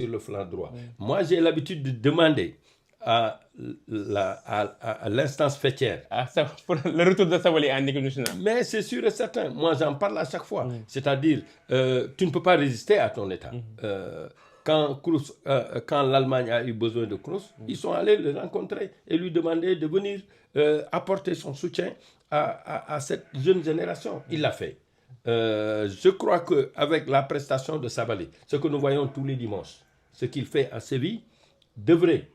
sur le flanc droit. Moi, j'ai l'habitude de demander à l'instance fêtière. Pour le retour de Sabaly en équipe nationale. Mais c'est sûr et certain. Moi, j'en parle à chaque fois. C'est-à-dire, tu ne peux pas résister à ton état. Quand l'Allemagne a eu besoin de Kroos, ils sont allés le rencontrer et lui demander de venir apporter son soutien à cette jeune génération. Il l'a fait. Je crois qu'avec la prestation de Sabaly, ce que nous voyons tous les dimanches, ce qu'il fait à Séville, devrait,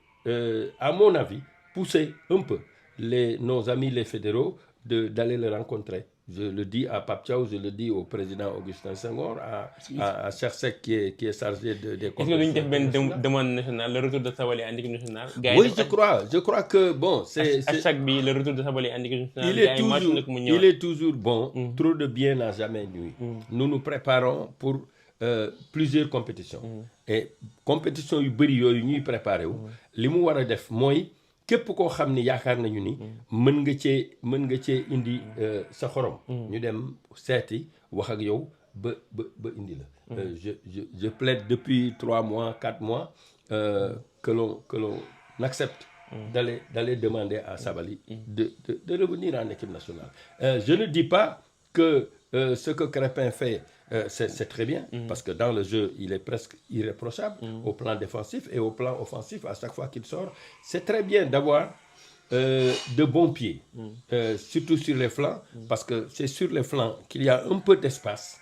à mon avis, pousser un peu nos amis les fédéraux d'aller le rencontrer. Je le dis à Pape Thiaw, je le dis au président Augustin Senghor, à Chersek qui est chargé des compétitions. Est-ce que nous avons une demande nationale, le retour de Sabaly en équipe nationale? Oui, je crois que bon, à chaque bille, le retour de Sabaly en équipe nationale. Il est toujours bon. Trop de bien n'a jamais nuit. Nous nous préparons pour plusieurs compétitions. Et compétition yu bëri yooyu ñuy préparé wu li mu war a def mooy képp koo xam ni yaakaar nañu ni mën nga cee indi sa xorom. ñu dem seeti wax ak yow ba indi la. Je plaide depuis 3 mois 4 mois que l'on accepte d'aller demander à Sabaly de revenir en équipe nationale. Je ne dis pas que ce que Crépin fait c'est très bien, parce que dans le jeu, il est presque irréprochable au plan défensif et au plan offensif, à chaque fois qu'il sort. C'est très bien d'avoir de bons pieds, surtout sur les flancs, parce que c'est sur les flancs qu'il y a un peu d'espace.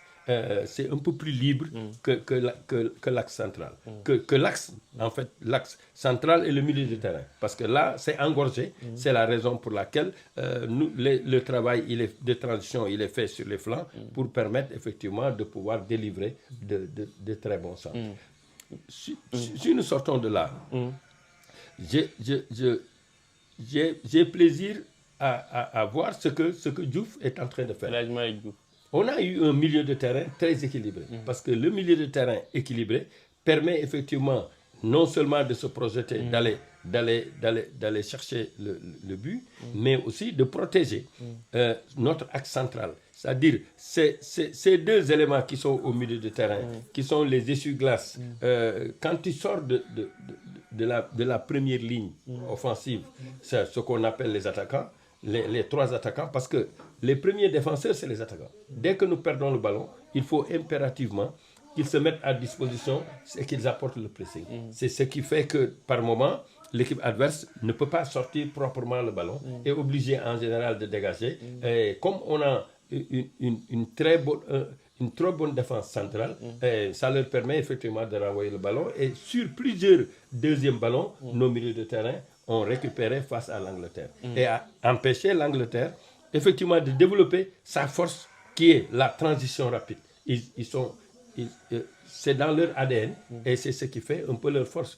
C'est un peu plus libre que l'axe central. Que l'axe, en fait, l'axe central et le milieu de terrain. Parce que là, c'est engorgé. C'est la raison pour laquelle le travail de transition, il est fait sur les flancs pour permettre effectivement de pouvoir délivrer de très bons centres. Si nous sortons de là, j'ai plaisir à voir ce que Diouf est en train de faire. On a eu un milieu de terrain très équilibré. Parce que le milieu de terrain équilibré permet effectivement non seulement de se projeter, d'aller chercher le but, mais aussi de protéger notre axe central. C'est-à-dire, ces deux éléments qui sont au milieu de terrain, qui sont les essuie-glaces, quand tu sors de la première ligne offensive, c'est ce qu'on appelle les attaquants, les 3 attaquants, parce que les premiers défenseurs, c'est les attaquants. Dès que nous perdons le ballon, il faut impérativement qu'ils se mettent à disposition et qu'ils apportent le pressing. C'est ce qui fait que, par moment, l'équipe adverse ne peut pas sortir proprement le ballon, est obligée en général de dégager. Et comme on a une trop bonne défense centrale, ça leur permet effectivement de renvoyer le ballon. Et sur plusieurs deuxièmes ballons, nos milieux de terrain ont récupéré face à l'Angleterre. Et a empêché l'Angleterre, effectivement, de développer sa force qui est la transition rapide. C'est dans leur ADN et c'est ce qui fait un peu leur force.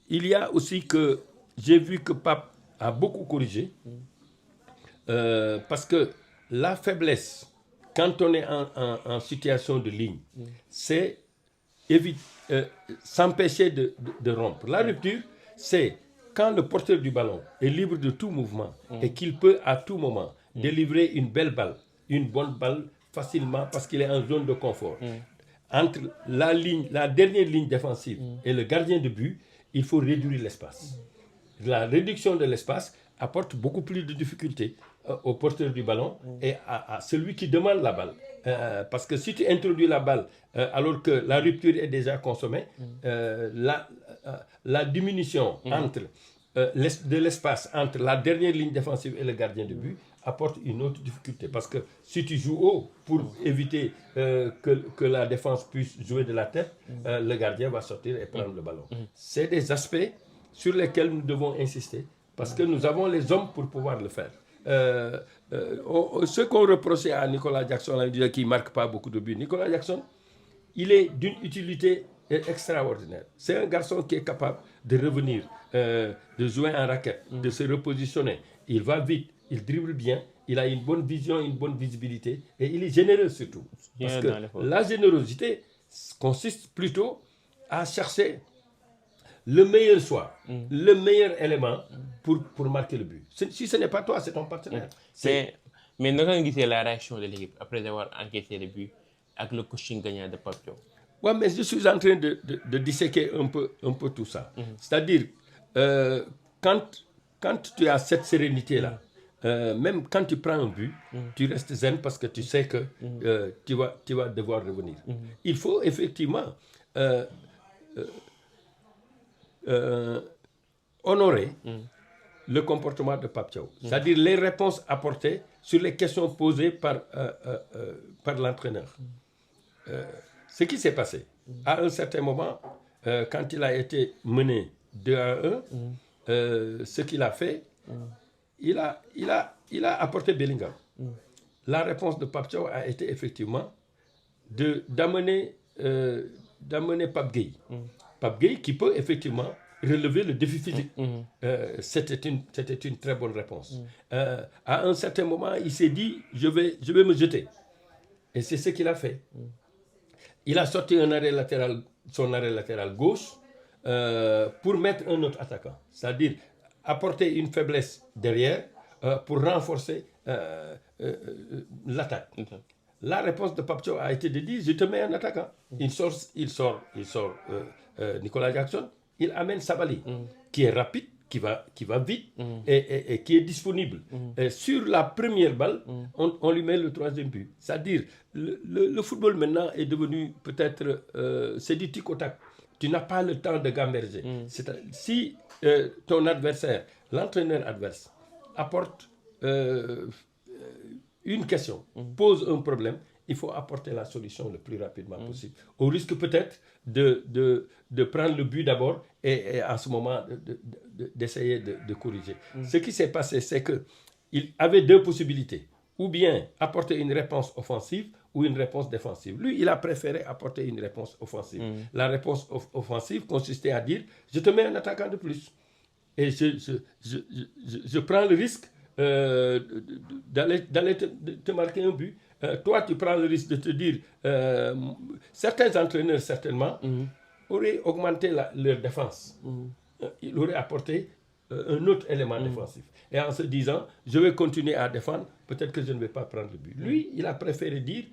Il y a aussi que j'ai vu que Pape a beaucoup corrigé parce que la faiblesse, quand on est en situation de ligne, c'est s'empêcher de rompre. La rupture, c'est quand le porteur du ballon est libre de tout mouvement et qu'il peut à tout moment délivrer une belle balle, une bonne balle facilement parce qu'il est en zone de confort. Entre la dernière ligne défensive et le gardien de but, il faut réduire l'espace. La réduction de l'espace apporte beaucoup plus de difficultés au porteur du ballon et à celui qui demande la balle. Parce que si tu introduis la balle alors que la rupture est déjà consommée, la diminution de l'espace entre la dernière ligne défensive et le gardien de but apporte une autre difficulté. Parce que si tu joues haut pour éviter que la défense puisse jouer de la tête, le gardien va sortir et prendre le ballon. C'est des aspects sur lesquels nous devons insister parce que nous avons les hommes pour pouvoir le faire. Ce qu'on reprochait à Nicolas Jackson, qui ne marque pas beaucoup de buts, Nicolas Jackson, il est d'une utilité extraordinaire. C'est un garçon qui est capable de revenir, de jouer en raquette, de se repositionner. Il va vite, il dribble bien, il a une bonne vision, une bonne visibilité et il est généreux surtout. Parce que la générosité consiste plutôt à chercher le meilleur choix, le meilleur élément pour marquer le but. Si ce n'est pas toi, c'est ton partenaire. Mais nous avons vu la réaction de l'équipe après avoir encaissé le but avec le coaching gagnant de Pape Thiaw. Ouais, mais je suis en train de disséquer un peu tout ça. C'est-à-dire, quand tu as cette sérénité-là, même quand tu prends un but, tu restes zen parce que tu sais que tu vas devoir revenir. Il faut effectivement honorer le comportement de Pape Thiaw. C'est-à-dire les réponses apportées sur les questions posées par l'entraîneur. Ce qui s'est passé, à un certain moment, quand il a été mené 2-1, ce qu'il a fait, il a apporté Bellingham. La réponse de Pape Thiaw a été effectivement d'amener Pape Gueye. Pape Gueye qui peut effectivement relever le défi physique. C'était une très bonne réponse. À un certain moment, il s'est dit, je vais me jeter. Et c'est ce qu'il a fait. Il a sorti son arrêt latéral gauche pour mettre un autre attaquant. C'est-à-dire apporter une faiblesse derrière pour renforcer l'attaque. La réponse de Pape Thiaw a été de dire, je te mets un attaquant. Il sort Nicolas Jackson, il amène Sabali, qui est rapide, qui va vite et qui est disponible. Et sur la première balle, on lui met le troisième but. C'est-à-dire, le football maintenant est devenu peut-être, c'est du tic au tac. Tu n'as pas le temps de gamberger. Si ton adversaire, l'entraîneur adverse, apporte une question, pose un problème, il faut apporter la solution le plus rapidement possible. Au risque peut-être de prendre le but d'abord et à ce moment d'essayer de corriger. Ce qui s'est passé, c'est qu'il avait deux possibilités. Ou bien apporter une réponse offensive ou une réponse défensive. Lui, il a préféré apporter une réponse offensive. La réponse offensive consistait à dire, je te mets un attaquant de plus. Et je prends le risque d'aller te marquer un but. Toi, tu prends le risque de te dire, certains entraîneurs, certainement, auraient augmenté leur défense. Ils auraient apporté un autre élément défensif. Et en se disant, je vais continuer à défendre, peut-être que je ne vais pas prendre le but. Lui, il a préféré dire,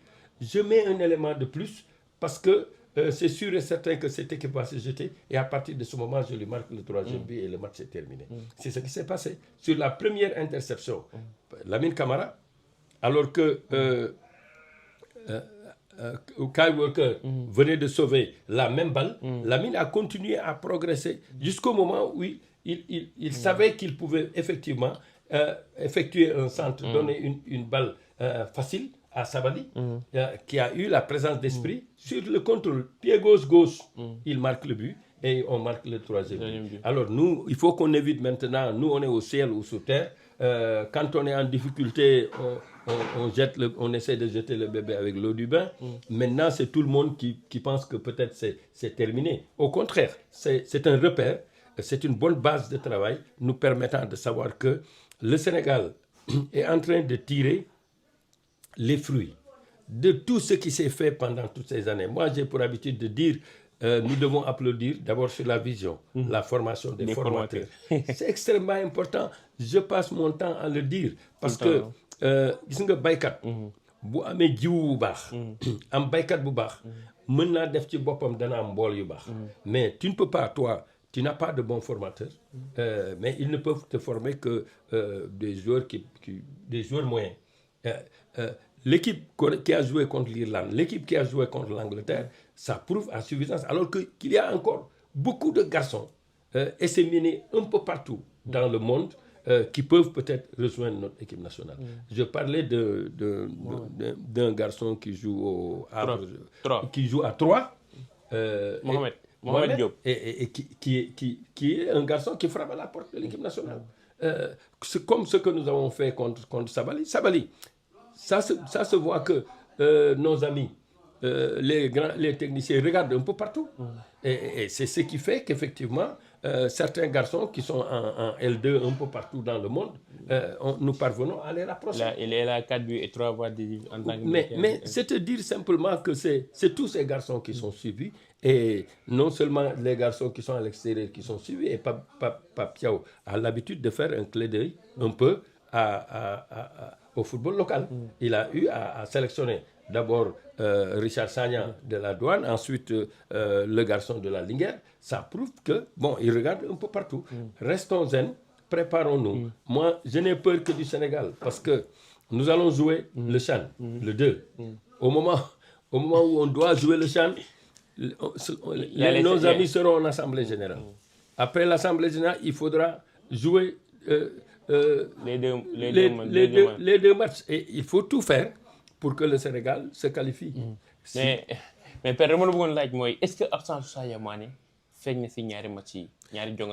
je mets un élément de plus parce que c'est sûr et certain que cette équipe va se jeter et à partir de ce moment, je lui marque le troisième but et le match est terminé. C'est ce qui s'est passé. Sur la première interception, Lamine Camara, alors que Kyle Walker venait de sauver la même balle, Lamine a continué à progresser jusqu'au moment où il savait qu'il pouvait effectivement effectuer un centre, donner une balle facile à Sabali, qui a eu la présence d'esprit sur le contrôle. Pied gauche, il marque le but et on marque le troisième but. Alors nous, il faut qu'on évite maintenant, nous on est au ciel ou sous terre, quand on est en difficulté, on essaie de jeter le bébé avec l'eau du bain. Maintenant, c'est tout le monde qui pense que peut-être c'est terminé. Au contraire, c'est un repère, c'est une bonne base de travail nous permettant de savoir que le Sénégal est en train de tirer les fruits de tout ce qui s'est fait pendant toutes ces années. Moi, j'ai pour habitude de dire, nous devons applaudir d'abord sur la vision, la formation des formateurs. C'est extrêmement important. Je passe mon temps à le dire parce que, gis nga baykat bu amee jiw bu baax am baykat bu baax mën naa def ci boppam dana am mbool yu baax mais tu ne peux pas, toi, tu n'as pas de bons formateurs, mais ils ne peuvent te former que des joueurs des joueurs moyens. L'équipe qui a joué contre l'Irlande, l'équipe qui a joué contre l'Angleterre, ça prouve à suffisance. Alors qu'il y a encore beaucoup de garçons disséminés un peu partout dans le monde qui peuvent peut-être rejoindre notre équipe nationale. Je parlais d'un garçon qui joue au Havre, qui joue à Troyes. Mohamed Diop. Et qui est un garçon qui frappe à la porte de l'équipe nationale. C'est comme ce que nous avons fait contre Sabali. Sabali, ça se voit que nos amis, les techniciens regardent un peu partout. Et c'est ce qui fait qu'effectivement, certains garçons qui sont en L2 un peu partout dans le monde, nous parvenons à les rapprocher. Là, il est là 4 buts et 3 voix en tant que... Mais c'est te dire simplement que c'est tous ces garçons qui sont suivis, et non seulement les garçons qui sont à l'extérieur qui sont suivis, et Pape Thiaw a l'habitude de faire un clé d'œil un peu au football local. Il a eu à sélectionner d'abord Richard Sagna de la Douane, ensuite le garçon de la Linguère, ça prouve que, bon, ils regardent un peu partout. Restons zen, préparons-nous. Moi, je n'ai peur que du Sénégal, parce que nous allons jouer le CHAN, le 2. Au moment où on doit jouer le CHAN, nos amis seront en Assemblée générale. Après l'Assemblée générale, il faudra jouer les deux matchs. Et il faut tout faire pour que le Sénégal se qualifie. Mais Père, dama la bëggoon laaj mooy est-ce que absence Sadio Mané feeñ na si ñaari match yi ñaari jonga